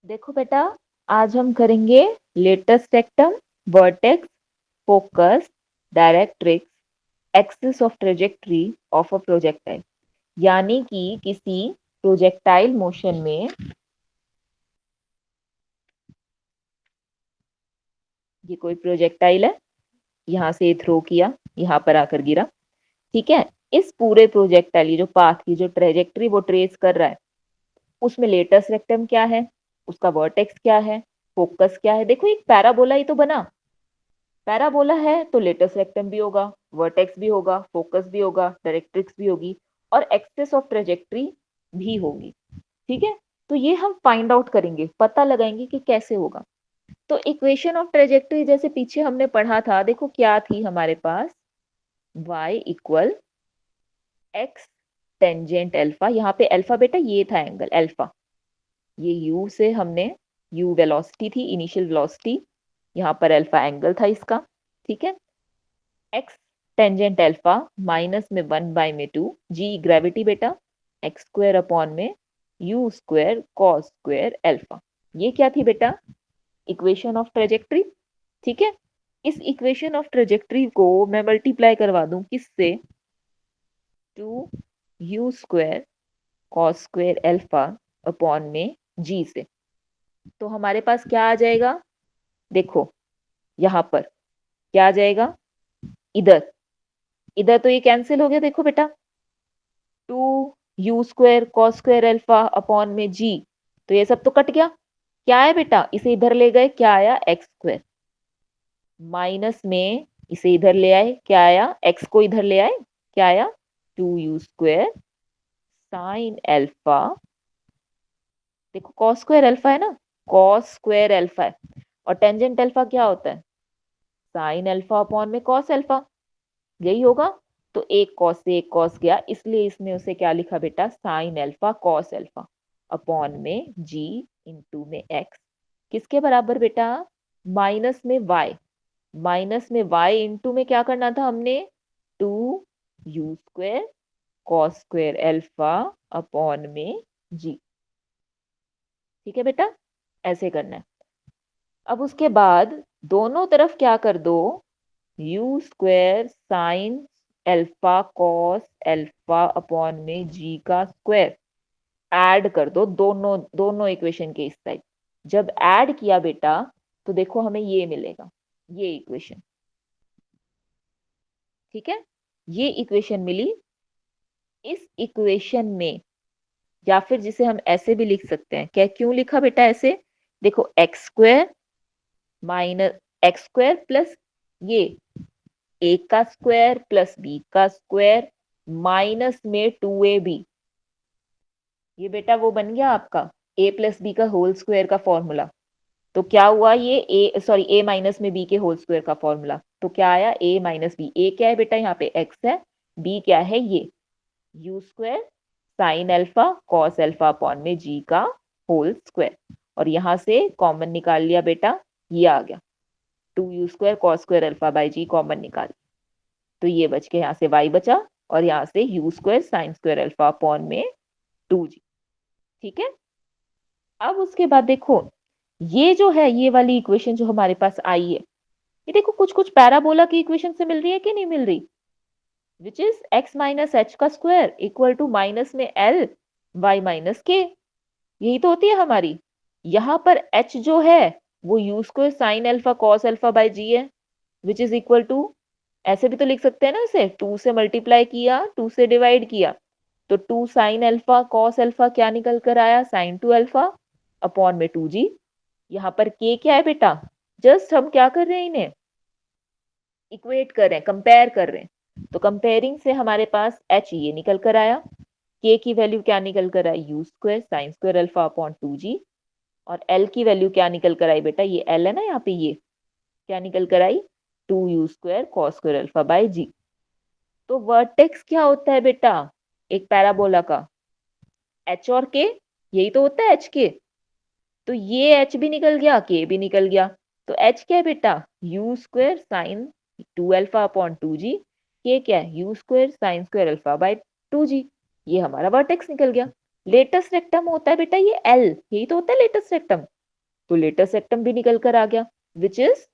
देखो बेटा, आज हम करेंगे latus rectum, vertex, focus, directrix, axis of trajectory of a projectile. यानी कि किसी प्रोजेक्टाइल मोशन में ये कोई प्रोजेक्टाइल है, यहाँ से थ्रो किया, यहाँ पर आकर गिरा। ठीक है, इस पूरे प्रोजेक्टाइल जो पाथ की जो ट्रेजेक्ट्री वो ट्रेस कर रहा है, उसमें लेटेस्ट रेक्टम क्या है, उसका वर्टेक्स क्या है, फोकस क्या है। देखो एक पैराबोला ही तो बना। पैराबोला है तो लेटस रेक्टम भी होगा, वर्टेक्स भी होगा, फोकस भी होगा, डायरेक्ट्रिक्स भी होगी और एक्सेस ऑफ ट्रेजेक्ट्री भी होगी। ठीक है, तो ये हम फाइंड आउट करेंगे, पता लगाएंगे कि कैसे होगा। तो इक्वेशन ऑफ ट्रेजेक्ट्री जैसे पीछे हमने पढ़ा था, देखो क्या थी हमारे पास, y equal x tangent alpha. यहाँ पे अल्फा बेटा ये था एंगल अल्फा, ये u से हमने u वेलोसिटी थी, इनिशियल वेलोसिटी, यहाँ पर अल्फा एंगल था इसका। ठीक है, एक्स टेंजेंट अल्फा माइनस में 1 में 2, जी ग्रेविटी बेटा, एक्स स्क्वायर अपॉन में you square cos square alpha. ये क्या थी बेटा, इक्वेशन ऑफ ट्रेजेक्ट्री। ठीक है, इस इक्वेशन ऑफ ट्रेजेक्ट्री को मैं मल्टीप्लाई करवा दूं किससे, 2 square cos square alpha upon में जी से। तो हमारे पास क्या आ जाएगा, देखो यहां पर क्या आ जाएगा, इधर इधर तो ये कैंसिल हो गया, देखो बेटा 2 u² cos square alpha upon में जी, तो ये सब तो कट गया। क्या है बेटा, इसे इधर ले गए, क्या आया एक्स स्क्वायर, माइनस में इसे इधर ले आए, क्या आया, एक्स को इधर ले आए, क्या आया 2u² साइन अल्फा। देखो कॉस स्क्वायर अल्फा है ना, कॉस स्क्वायर अल्फा है, और टेंजेंट अल्फा क्या होता है, साइन अल्फा अपॉन में कॉस अल्फा, यही होगा। तो एक कॉस से एक कॉस गया, इसलिए इसने उसे क्या लिखा बेटा, sign alpha cos alpha upon में जी इंटू में एक्स, किसके बराबर बेटा, माइनस में वाई, माइनस में वाई इंटू में क्या करना था हमने, 2 u² cos square alpha upon में जी। ठीक है बेटा, ऐसे करना है। अब उसके बाद दोनों तरफ क्या कर दो, u² sine alpha cos alpha upon में जी का स्क्वायर ऐड कर दो, दोनों दोनों इक्वेशन के इस साइड। जब ऐड किया बेटा तो देखो हमें ये मिलेगा, ये इक्वेशन। ठीक है, ये इक्वेशन मिली। इस इक्वेशन में, या फिर जिसे हम ऐसे भी लिख सकते हैं, क्या क्यों लिखा बेटा ऐसे, देखो x square minus x square plus ये ए का स्क्वायर प्लस बी का स्क्वायर माइनस में 2ab, ये बेटा वो बन गया आपका a प्लस बी का होल स्क्वायर का फॉर्मूला। तो क्या हुआ, ये a माइनस में b के होल स्क्वायर का फॉर्मूला, तो क्या आया a माइनस बी। a क्या है बेटा, यहाँ पे x है, b क्या है ये u² sine alpha cos alpha upon में g का होल स्क्वायर, और यहां से कॉमन निकाल लिया बेटा, ये आ गया 2u² cos square alpha by जी, कॉमन निकाल, तो ये बच के यहाँ से y बचा, और यहाँ से u² sine square alpha upon में 2g। ठीक है, अब उसके बाद देखो ये जो है, ये वाली इक्वेशन जो हमारे पास आई है, ये देखो कुछ कुछ पैराबोला की इक्वेशन से मिल रही है कि नहीं मिल रही, which is x minus H का स्क्वायर इक्वल टू माइनस में l y माइनस के, यही तो होती है हमारी। यहाँ पर h जो है वो u² sine alpha cos alpha by G है, विच इज इक्वल टू, ऐसे भी तो लिख सकते हैं ना, इसे 2 से मल्टीप्लाई किया, 2 से डिवाइड किया, तो 2 साइन अल्फा कॉस अल्फा क्या निकल कर आया, साइन 2 अल्फा अपॉन में 2g। यहाँ पर k क्या है बेटा, जस्ट हम क्या कर रहे हैं, इन्हें इक्वेट कर रहे हैं, कंपेयर कर रहे हैं। तो कंपेयरिंग से हमारे पास h ये निकल कर आया, k की वैल्यू क्या निकल कर आई, u² sine square alpha upon 2g, और l की वैल्यू क्या निकल कर आई बेटा, ये l है ना यहाँ पे, ये क्या निकल कर आई, 2u² cos square alpha by G. तो वर्टेक्स क्या होता है बेटा, एक पैराबोला का, h और k, यही तो होता है h k, तो ये h भी निकल गया, k भी निकल गया, तो h क्या है बेटा, u² sign 2 alpha upon 2g, k क्या है, u² sine square alpha by 2g, ये हमारा वर्टेक्स निकल गया। लेटेस्ट रेक्टम होता है बेटा ये l, यही तो होता है लेटेस्ट रेक्टम। तो लेटेस्ट रेक्टम भी निकल कर आ गया, विच इज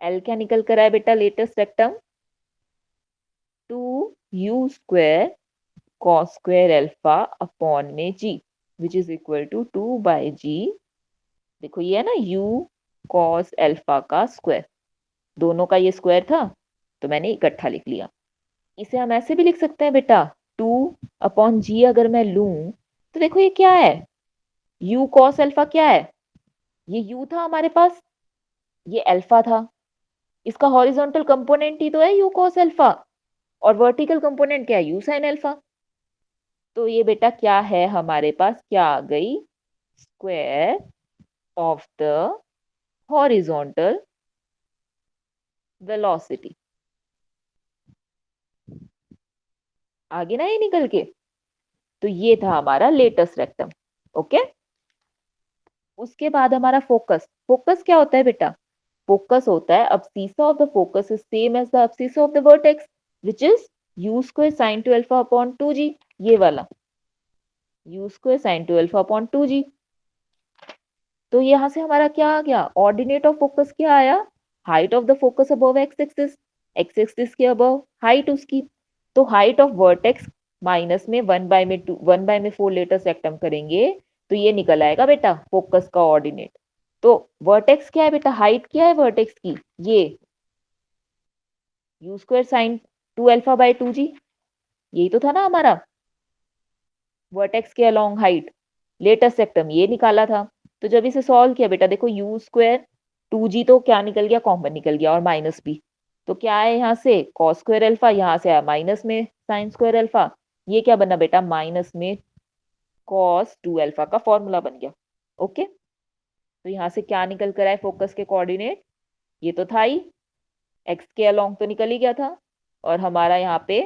एल क्या निकल कर आया बेटा latus rectum 2u² cos square alpha upon में g which is equal to 2/g। देखो ये है ना u cos अल्फा का स्क्वायर, दोनों का ये स्क्वायर था तो मैंने इकट्ठा लिख लिया। इसे हम ऐसे भी लिख सकते हैं बेटा 2/g अगर मैं लूं तो देखो ये क्या है, u cos अल्फा क्या है, ये u था हमारे पास, ये अल्फा था, इसका हॉरिजॉन्टल कंपोनेंट ही तो है u cos अल्फा और वर्टिकल कंपोनेंट क्या है u sin अल्फा। तो ये बेटा क्या है हमारे पास, क्या आ गई, square of the horizontal velocity. आगे ना ये निकल के, तो ये था हमारा लेटेस्ट रेक्टम। ओके, उसके बाद हमारा फोकस। फोकस क्या होता है बेटा, फोकस होता है abscissa of the focus is same as the abscissa of the vertex which is u² sin 2 alpha upon 2g, ये वाला u² sin 2 alpha upon 2g। तो यहां से हमारा क्या आ गया, ऑर्डिनेट ऑफ फोकस क्या आया, height of the focus above x axis के अबव हाइट उसकी। तो हाइट ऑफ वर्टेक्स माइनस में 1/4 लेटेस्ट रेक्टम करेंगे तो ये निकल आएगा बेटा फोकस का ऑर्डिनेट। तो वर्टेक्स क्या है बेटा, हाइट क्या है वर्टेक्स की, ये u² sin 2 alpha by 2g, यही तो था ना हमारा वर्टेक्स के अलोंग हाइट, लेटेस्ट रेक्टम ये निकाला था। तो जब इसे सॉल्व किया बेटा देखो u², 2g तो क्या निकल गया, कॉमन निकल गया और माइनस भी, तो क्या है यहाँ से cos स्क्वायर अल्फा, यहाँ से आया माइनस में sin स्क्वायर अल्फा, ये क्या बना बेटा माइनस में cos 2 अल्फा का फॉर्मूला बन गया। ओके, तो यहाँ से क्या निकल कर आए फोकस के कोऑर्डिनेट, ये तो था ही, एक्स के अलोंग तो निकल ही गया था और हमारा यहाँ पे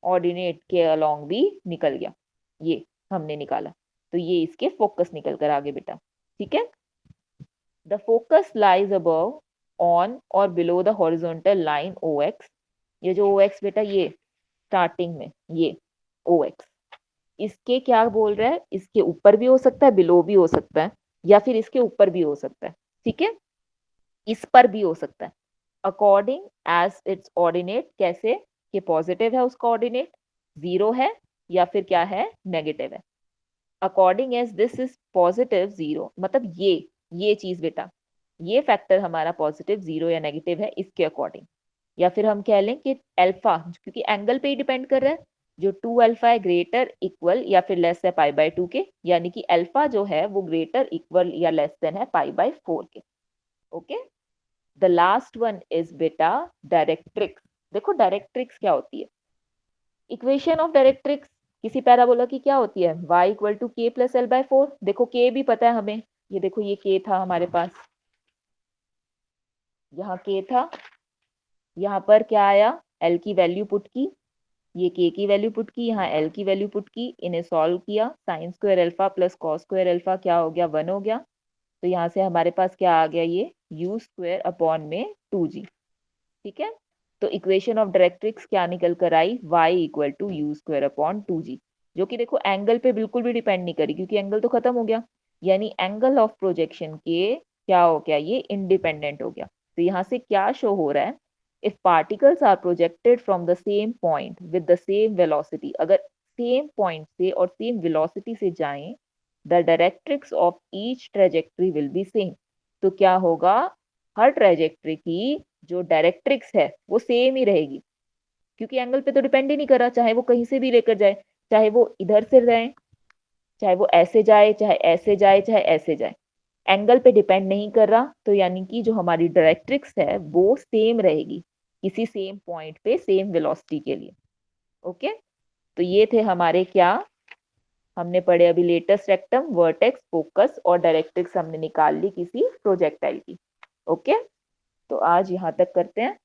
ऑर्डिनेट के अलोंग भी निकल गया, ये हमने निकाला, तो ये इसके फोकस निकल कर आगे बेटा। ठीक है, the focus lies above on और below the horizontal line OX, ये जो OX बेटा ये स्टार्टिंग में ये OX, इसके क्या बोल रहा है, इसके ऊपर भी हो सकता है, बिलो भी हो सकता है, या फिर इसके ऊपर भी हो सकता है। ठीक है, इस पर भी हो सकता है अकॉर्डिंग एज इट्स ऑर्डिनेट, कैसे कि पॉजिटिव है उसका ऑर्डिनेट, जीरो है या फिर क्या है नेगेटिव है। According as this is positive zero, मतलब ये चीज बेटा, ये फैक्टर हमारा पॉजिटिव जीरो या नेगेटिव है इसके अकॉर्डिंग, या फिर हम कह लें कि अल्फा, क्योंकि एंगल पे ही डिपेंड कर रहा है, जो 2 अल्फा है ग्रेटर इक्वल या फिर लेस है π/2 के, यानी कि अल्फा जो है वो ग्रेटर इक्वल या लेस देन है π/4 के। Okay, the last one is बेटा डायरेक्ट्रिक्स। देखो डायरेक्ट्रिक्स क्या होती है, इक्वेशन ऑफ डायरेक्ट्रिक्स किसी पैराबोला की क्या होती है, y equal to k plus l/4। देखो k भी पता है हमें, ये देखो ये k था हमारे पास, यहाँ k था, यहाँ पर क्या आया l की वैल्यू पुट की, ये k की वैल्यू पुट की, यहाँ l की वैल्यू पुट की, इन्हें सॉल्व किया, sine square alpha plus cos square alpha क्या हो गया 1 हो गया। तो यहाँ से हमारे पास क्या आ गया, ये u² अपॉन में 2g। ठीक है, तो इक्वेशन ऑफ डायरेक्ट्रिक्स क्या निकल कर आई, y equal to u² upon 2g, जो कि देखो एंगल पे बिल्कुल भी डिपेंड नहीं करी क्योंकि एंगल तो खत्म हो गया, यानी एंगल ऑफ प्रोजेक्शन के क्या हो गया, ये इंडिपेंडेंट हो गया। तो यहाँ से क्या शो हो रहा है, if particles are projected from the same point with the same velocity, अगर सेम पॉइंट से और सेम वेलोसिटी से जाएं, the directrix of each trajectory will be same. तो क्या होगा, हर ट्रेजेक्ट्री की जो डायरेक्ट्रिक्स है वो सेम ही रहेगी, क्योंकि एंगल पे तो डिपेंड ही नहीं कर रहा, चाहे वो कहीं से भी लेकर जाए, चाहे वो इधर से जाए, चाहे वो ऐसे जाए, चाहे ऐसे जाए, चाहे ऐसे जाए, एंगल पे डिपेंड नहीं कर रहा, तो यानी कि जो हमारी डायरेक्ट्रिक्स है वो सेम रहेगी किसी सेम पॉइंट पे सेम वेलोसिटी के लिए। ओके, तो ये थे हमारे क्या, हमने पढ़े अभी लेटेस्ट रेक्टम, वर्टेक्स, फोकस और डायरेक्ट्रिक्स हमने निकाल ली किसी प्रोजेक्टाइल की। ओके, तो आज यहाँ तक करते हैं।